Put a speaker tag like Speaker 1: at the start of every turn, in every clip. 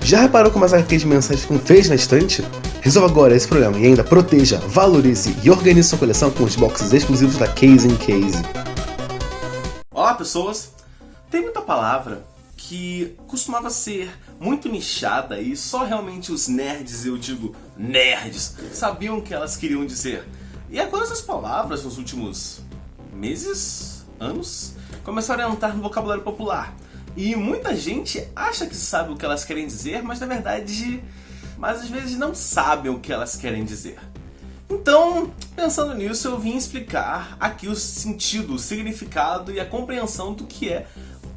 Speaker 1: Já reparou como as HQs mensais ficam feias na estante? Resolva agora esse problema e ainda proteja, valorize e organize sua coleção com os boxes exclusivos da Case in Case.
Speaker 2: Olá pessoas! Tem muita palavra que costumava ser muito nichada e só realmente os nerds, eu digo nerds, sabiam o que elas queriam dizer. E agora essas palavras nos últimos meses, anos, começaram a entrar no vocabulário popular. E muita gente acha que sabe o que elas querem dizer, mas na verdade, às vezes não sabem o que elas querem dizer. Então, pensando nisso, eu vim explicar aqui o sentido, o significado e a compreensão do que é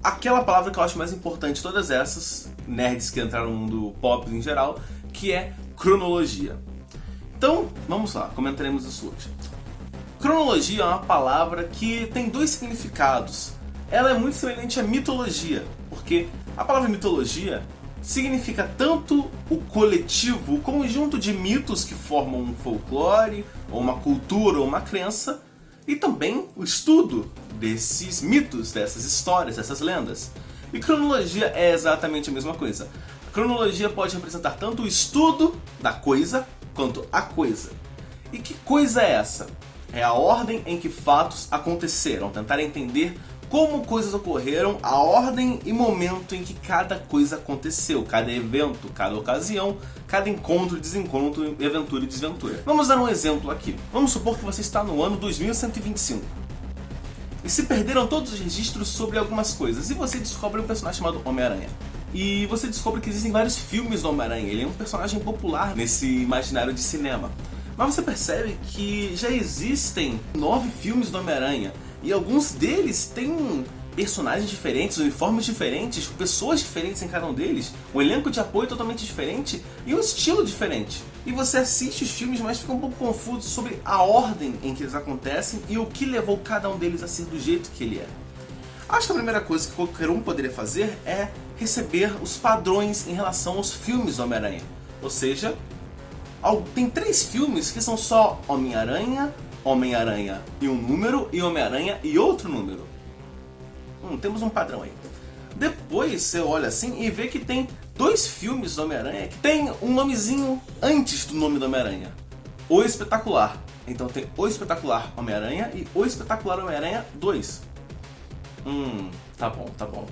Speaker 2: aquela palavra que eu acho mais importante de todas essas nerds que entraram no mundo pop em geral, que é cronologia. Então, vamos lá, comentaremos isso hoje. Cronologia é uma palavra que tem dois significados. Ela é muito semelhante à mitologia, porque a palavra mitologia significa tanto o coletivo, o conjunto de mitos que formam um folclore, ou uma cultura, ou uma crença, e também o estudo desses mitos, dessas histórias, dessas lendas. E cronologia é exatamente a mesma coisa. A cronologia pode representar tanto o estudo da coisa, quanto a coisa. E que coisa é essa? É a ordem em que fatos aconteceram, tentar entender como coisas ocorreram, a ordem e momento em que cada coisa aconteceu, cada evento, cada ocasião, cada encontro, desencontro, aventura e desventura. Vamos dar um exemplo aqui. Vamos supor que você está no ano 2125. E se perderam todos os registros sobre algumas coisas, e você descobre um personagem chamado Homem-Aranha. E você descobre que existem vários filmes do Homem-Aranha, ele é um personagem popular nesse imaginário de cinema. Mas você percebe que já existem 9 filmes do Homem-Aranha, e alguns deles têm personagens diferentes, uniformes diferentes, pessoas diferentes em cada um deles, um elenco de apoio totalmente diferente e um estilo diferente. E você assiste os filmes, mas fica um pouco confuso sobre a ordem em que eles acontecem e o que levou cada um deles a ser do jeito que ele é. Acho que a primeira coisa que qualquer um poderia fazer é receber os padrões em relação aos filmes do Homem-Aranha. Ou seja, tem 3 filmes que são só Homem-Aranha, Homem-Aranha e um número, e Homem-Aranha e outro número. Temos um padrão aí. Depois você olha assim e vê que tem 2 filmes do Homem-Aranha que tem um nomezinho antes do nome do Homem-Aranha. O Espetacular. Então tem O Espetacular Homem-Aranha e O Espetacular Homem-Aranha 2. Tá bom.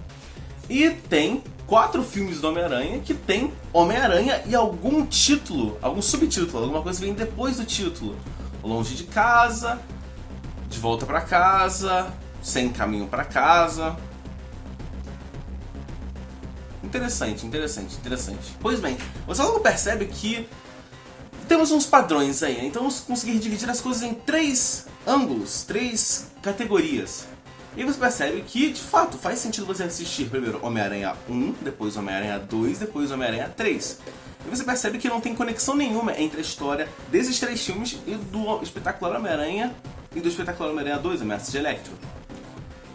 Speaker 2: E tem 4 filmes do Homem-Aranha que tem Homem-Aranha e algum título, algum subtítulo, alguma coisa que vem depois do título. Longe de casa, De Volta pra Casa, Sem Caminho pra Casa. Interessante. Pois bem, você logo percebe que temos uns padrões aí, então vamos conseguir dividir as coisas em 3 ângulos, 3 categorias. E você percebe que, de fato, faz sentido você assistir primeiro Homem-Aranha 1, depois Homem-Aranha 2, depois Homem-Aranha 3. E você percebe que não tem conexão nenhuma entre a história desses 3 filmes e do Espetacular Homem-Aranha e do Espetacular Homem-Aranha 2, Ameaça de Electro.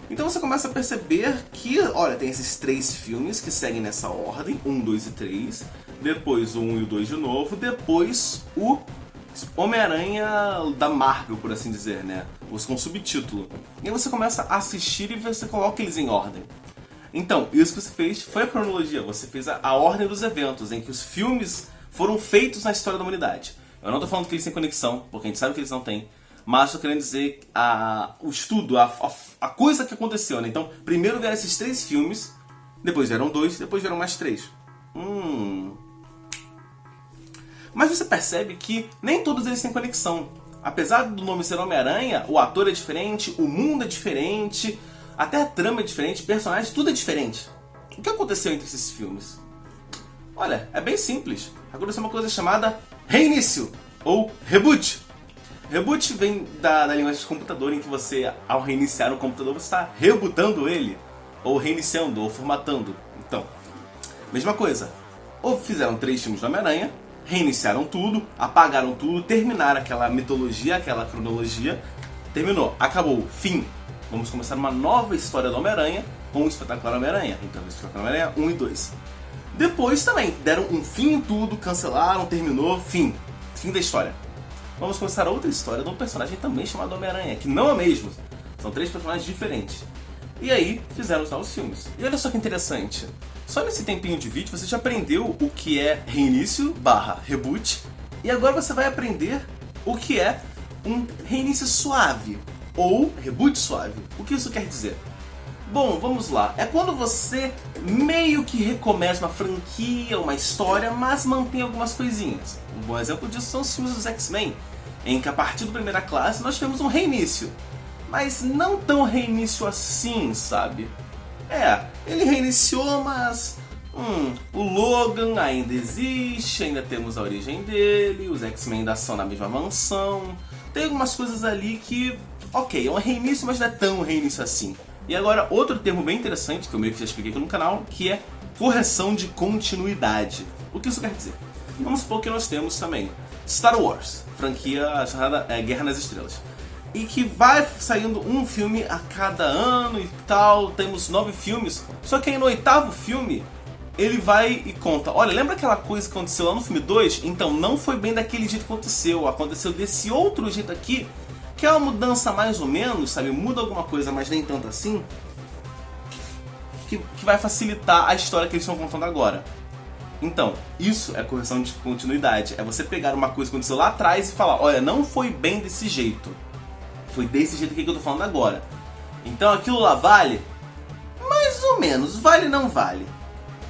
Speaker 2: Então você começa a perceber que, olha, tem esses 3 filmes que seguem nessa ordem, 1, 2 e 3, depois o 1 e o 2 de novo, depois o Homem-Aranha da Marvel, por assim dizer, né? Os com subtítulo. E aí você começa a assistir e você coloca eles em ordem. Então, isso que você fez foi a cronologia, você fez a ordem dos eventos, em que os filmes foram feitos na história da humanidade. Eu não estou falando que eles têm conexão, porque a gente sabe que eles não têm, mas estou querendo dizer o estudo, a coisa que aconteceu, né? Então, primeiro vieram esses 3 filmes, depois vieram 2, depois vieram mais 3. Mas você percebe que nem todos eles têm conexão. Apesar do nome ser Homem-Aranha, o ator é diferente, o mundo é diferente, até a trama é diferente, personagens, tudo é diferente. O que aconteceu entre esses filmes? Olha, é bem simples. Aconteceu uma coisa chamada reinício, ou reboot. Reboot vem da linguagem de computador, em que você, ao reiniciar um computador, você está rebootando ele, ou reiniciando, ou formatando. Então, mesma coisa. Ou fizeram 3 filmes do Homem-Aranha, reiniciaram tudo, apagaram tudo, terminaram aquela mitologia, aquela cronologia, terminou, acabou, fim. Vamos começar uma nova história do Homem-Aranha com o Espetacular Homem-Aranha. Então, o Espetacular Homem-Aranha 1 e 2. Depois também deram um fim em tudo, cancelaram, terminou, fim. Fim da história. Vamos começar outra história de um personagem também chamado Homem-Aranha, que não é o mesmo. São 3 personagens diferentes. E aí, fizeram os novos filmes. E olha só que interessante. Só nesse tempinho de vídeo você já aprendeu o que é reinício / reboot, e agora você vai aprender o que é um reinício suave ou reboot suave. O que isso quer dizer? Bom, vamos lá. É quando você meio que recomeça uma franquia, uma história, mas mantém algumas coisinhas. Um bom exemplo disso são os filmes dos X-Men, em que a partir do Primeira Classe nós temos um reinício. Mas não tão reinício assim, sabe? Ele reiniciou, mas o Logan ainda existe, ainda temos a origem dele, os X-Men ainda são na mesma mansão. Tem algumas coisas ali que, ok, é um reinício, mas não é tão reinício assim. E agora, outro termo bem interessante, que eu meio que já expliquei aqui no canal, que é correção de continuidade. O que isso quer dizer? Vamos supor que nós temos também Star Wars, franquia chamada Guerra nas Estrelas, e que vai saindo um filme a cada ano e tal, temos 9 filmes, só que aí no 8º filme, ele vai e conta, olha, lembra aquela coisa que aconteceu lá no filme 2? Então, não foi bem daquele jeito que aconteceu desse outro jeito aqui, que é uma mudança mais ou menos, sabe, muda alguma coisa, mas nem tanto assim, que vai facilitar a história que eles estão contando agora. Então, isso é correção de continuidade, é você pegar uma coisa que aconteceu lá atrás e falar, olha, não foi bem desse jeito, foi desse jeito aqui que eu tô falando agora. Então aquilo lá vale? Mais ou menos, vale não vale,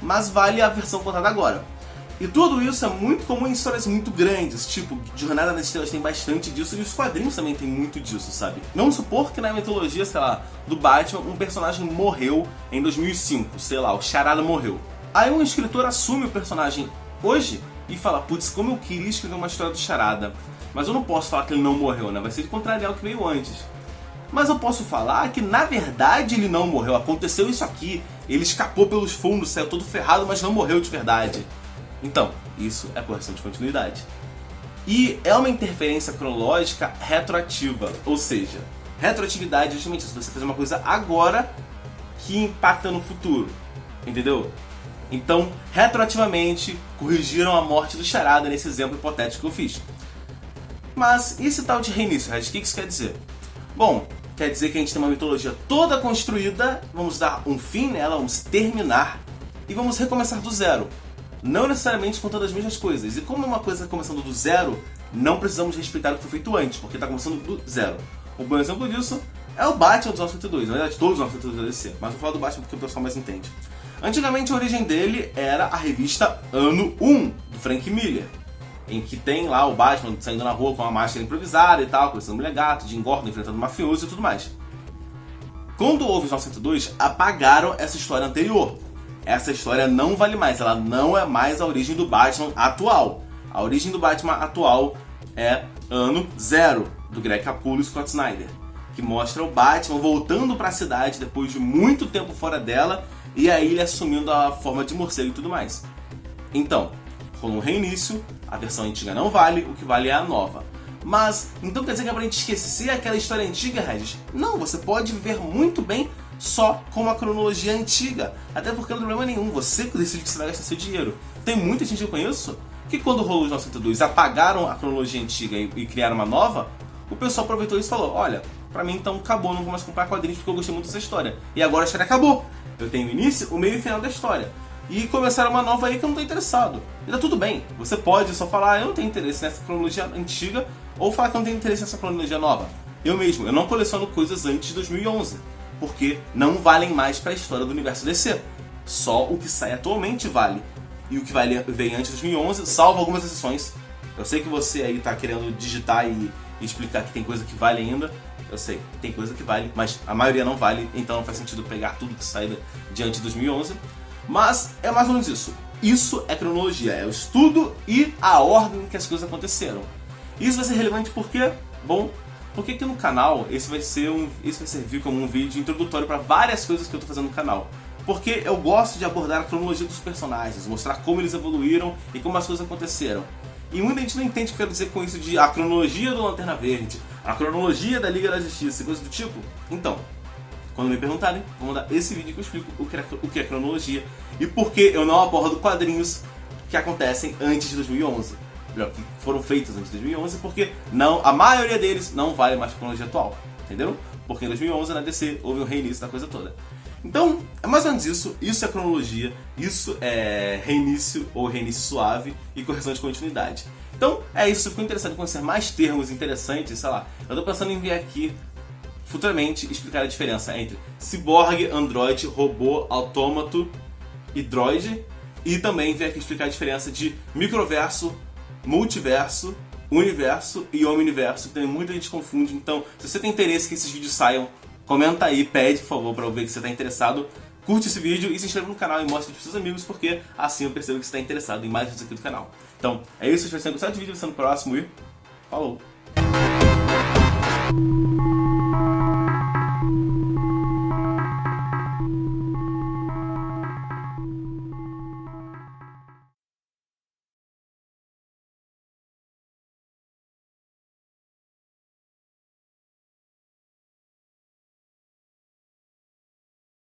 Speaker 2: mas vale a versão contada agora. E tudo isso é muito comum em histórias muito grandes, tipo, Jornada nas Estrelas tem bastante disso, e os quadrinhos também tem muito disso, sabe? Vamos supor que na mitologia, sei lá, do Batman, um personagem morreu em 2005, sei lá, o Charada morreu. Aí um escritor assume o personagem hoje e fala, putz, como eu queria escrever uma história do Charada, mas eu não posso falar que ele não morreu, né? Vai ser de contrariar o que veio antes. Mas eu posso falar que na verdade ele não morreu, aconteceu isso aqui, ele escapou pelos fundos, saiu todo ferrado, mas não morreu de verdade. Então, isso é correção de continuidade. E é uma interferência cronológica retroativa, ou seja, retroatividade é justamente isso, você fazer uma coisa agora que impacta no futuro, entendeu? Então, retroativamente, corrigiram a morte do Charada nesse exemplo hipotético que eu fiz. Mas e esse tal de reinício, Red? O que isso quer dizer? Bom, quer dizer que a gente tem uma mitologia toda construída, vamos dar um fim nela, vamos terminar e vamos recomeçar do zero. Não necessariamente contando as mesmas coisas. E como uma coisa está começando do zero, não precisamos respeitar o que foi feito antes, porque está começando do zero. Um bom exemplo disso é o Batman dos 1982, na verdade todos os 1982 da DC, mas vou falar do Batman porque o pessoal mais entende. Antigamente a origem dele era a revista Ano 1, do Frank Miller, em que tem lá o Batman saindo na rua com uma máscara improvisada e tal, conhecendo mulher gato, Jim Gordon enfrentando mafioso e tudo mais. Quando houve os 1902, apagaram essa história anterior. Essa história não vale mais, ela não é mais a origem do Batman atual. A origem do Batman atual é Ano 0, do Greg Capullo e Scott Snyder, que mostra o Batman voltando para a cidade depois de muito tempo fora dela, e aí ele assumindo a forma de morcego e tudo mais. Então, com um reinício, a versão antiga não vale, o que vale é a nova. Mas, então quer dizer que é pra gente esquecer aquela história antiga, Regis? Não, você pode viver muito bem só com uma cronologia antiga. Até porque não tem problema nenhum, você que decide que você vai gastar seu dinheiro. Tem muita gente que eu conheço que quando rolou os 902 apagaram a cronologia antiga e criaram uma nova, o pessoal aproveitou isso e falou, olha, pra mim então acabou, não vou mais comprar quadrinhos porque eu gostei muito dessa história. E agora a história acabou. Eu tenho o início, o meio e o final da história. E começaram uma nova aí que eu não tô interessado. E tá tudo bem, você pode só falar, eu não tenho interesse nessa cronologia antiga, ou falar que eu não tenho interesse nessa cronologia nova. Eu mesmo, eu não coleciono coisas antes de 2011, porque não valem mais pra história do universo DC. Só o que sai atualmente vale. E o que veio antes de 2011, salvo algumas exceções. Eu sei que você aí tá querendo digitar e explicar que tem coisa que vale ainda. Eu sei, tem coisa que vale, mas a maioria não vale, então não faz sentido pegar tudo que sai de antes de 2011. Mas é mais ou menos isso. Isso é cronologia, é o estudo e a ordem que as coisas aconteceram. Isso vai ser relevante porque, bom, porque aqui no canal isso vai servir como um vídeo introdutório para várias coisas que eu tô fazendo no canal. Porque eu gosto de abordar a cronologia dos personagens, mostrar como eles evoluíram e como as coisas aconteceram. E muita gente não entende o que eu quero dizer com isso de a cronologia do Lanterna Verde, a cronologia da Liga da Justiça e coisas do tipo. Então, quando me perguntarem, vou mandar esse vídeo que eu explico o que é cronologia e por que eu não abordo quadrinhos que acontecem antes de 2011. Melhor, que foram feitos antes de 2011, porque não, a maioria deles não vale mais para a cronologia atual, entendeu? Porque em 2011 na DC houve um reinício da coisa toda. Então, é mais ou menos isso. Isso é cronologia, isso é reinício ou reinício suave e correção de continuidade. Então, é isso. Se ficou interessado em conhecer mais termos interessantes, sei lá, eu tô pensando em vir aqui futuramente explicar a diferença entre ciborgue, androide, robô, autômato e droid, e também vir aqui explicar a diferença de microverso, multiverso, universo e omniverso, que tem muita gente confunde. Então, se você tem interesse que esses vídeos saiam, comenta aí, pede, por favor, para eu ver que você está interessado. Curte esse vídeo e se inscreva no canal e mostre para seus amigos, porque assim eu percebo que você está interessado em mais vídeos aqui do canal. Então, é isso, espero que vocês tenham gostado do vídeo, vemos no próximo e falou!